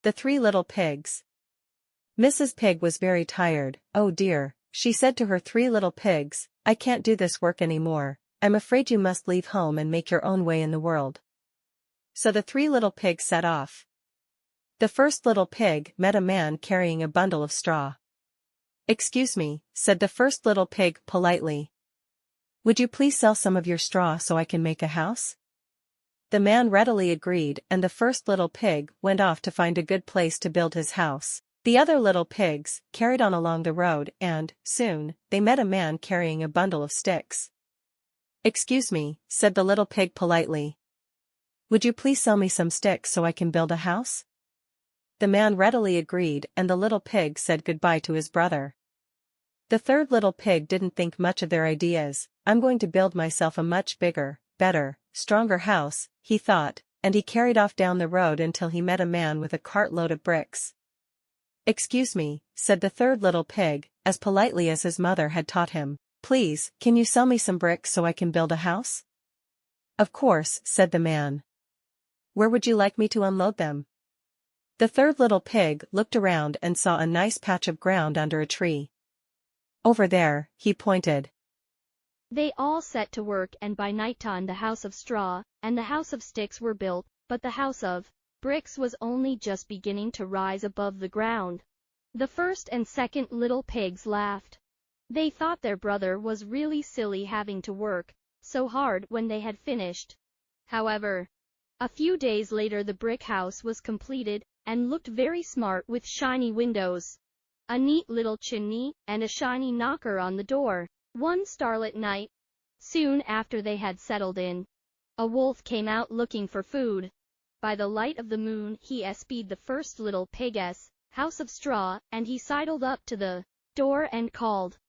The Three Little Pigs. Mrs. Pig was very tired. "Oh dear," she said to her three little pigs, "I can't do this work any more. I'm afraid you must leave home and make your own way in the world." So the three little pigs set off. The first little pig met a man carrying a bundle of straw. "Excuse me," said the first little pig politely. "Would you please sell some of your straw so I can make a house?" The man readily agreed, and the first little pig went off to find a good place to build his house. The other little pigs carried on along the road and, soon, they met a man carrying a bundle of sticks. "Excuse me," said the little pig politely. "Would you please sell me some sticks so I can build a house?" The man readily agreed, and the little pig said goodbye to his brother. The third little pig didn't think much of their ideas. "I'm going to build myself a much bigger, better, stronger house," he thought, and he carried off down the road until he met a man with a cartload of bricks. "Excuse me," said the third little pig, as politely as his mother had taught him. "Please, can you sell me some bricks so I can build a house?" "Of course," said the man. "Where would you like me to unload them?" The third little pig looked around and saw a nice patch of ground under a tree. "Over there," he pointed. They all set to work, and by nighttime the house of straw and the house of sticks were built, but the house of bricks was only just beginning to rise above the ground. The first and second little pigs laughed. They thought their brother was really silly having to work so hard when they had finished. However, a few days later the brick house was completed and looked very smart with shiny windows, a neat little chimney, and a shiny knocker on the door. One starlit night, soon after they had settled in, a wolf came out looking for food. By the light of the moon he espied the first little pig's house of straw, and he sidled up to the door and called,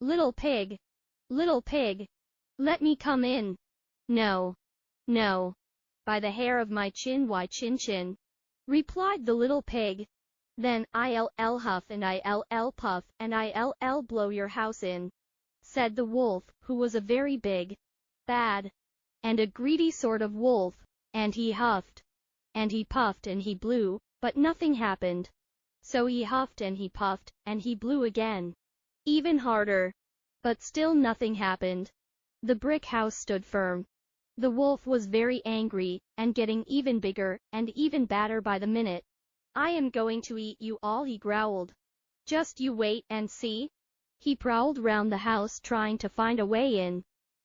little pig, let me come in." "No, no, by the hair of my chin, why chin," replied the little pig. "Then I'll huff and I'll puff and I'll blow your house in," said the wolf, who was a very big, bad, and a greedy sort of wolf, and he huffed, and he puffed and he blew, but nothing happened. So he huffed and he puffed, and he blew again, even harder, but still nothing happened. The brick house stood firm. The wolf was very angry, and getting even bigger and even badder by the minute. "I am going to eat you all," he growled. "Just you wait and see." He prowled round the house trying to find a way in.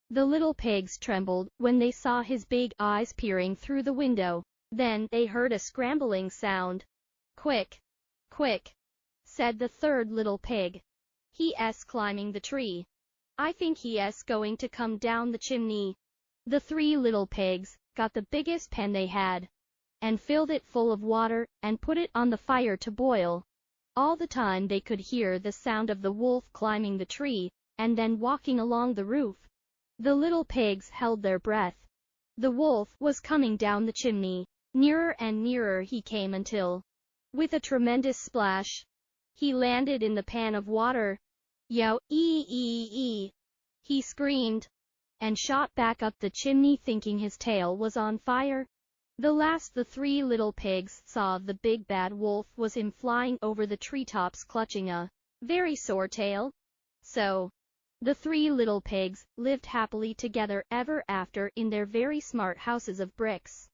The little pigs trembled when they saw his big eyes peering through the window. Then they heard a scrambling sound. "Quick, quick," said the third little pig. "He's climbing the tree. I think he's going to come down the chimney." The three little pigs got the biggest pan they had, and filled it full of water, and put it on the fire to boil. All the time they could hear the sound of the wolf climbing the tree, and then walking along the roof. The little pigs held their breath. The wolf was coming down the chimney. Nearer and nearer he came until, with a tremendous splash, he landed in the pan of water. "Yow-ee-ee-ee!" he screamed, and shot back up the chimney thinking his tail was on fire. The last the three little pigs saw of the big bad wolf was him flying over the treetops clutching a very sore tail. So, the three little pigs lived happily together ever after in their very smart houses of bricks.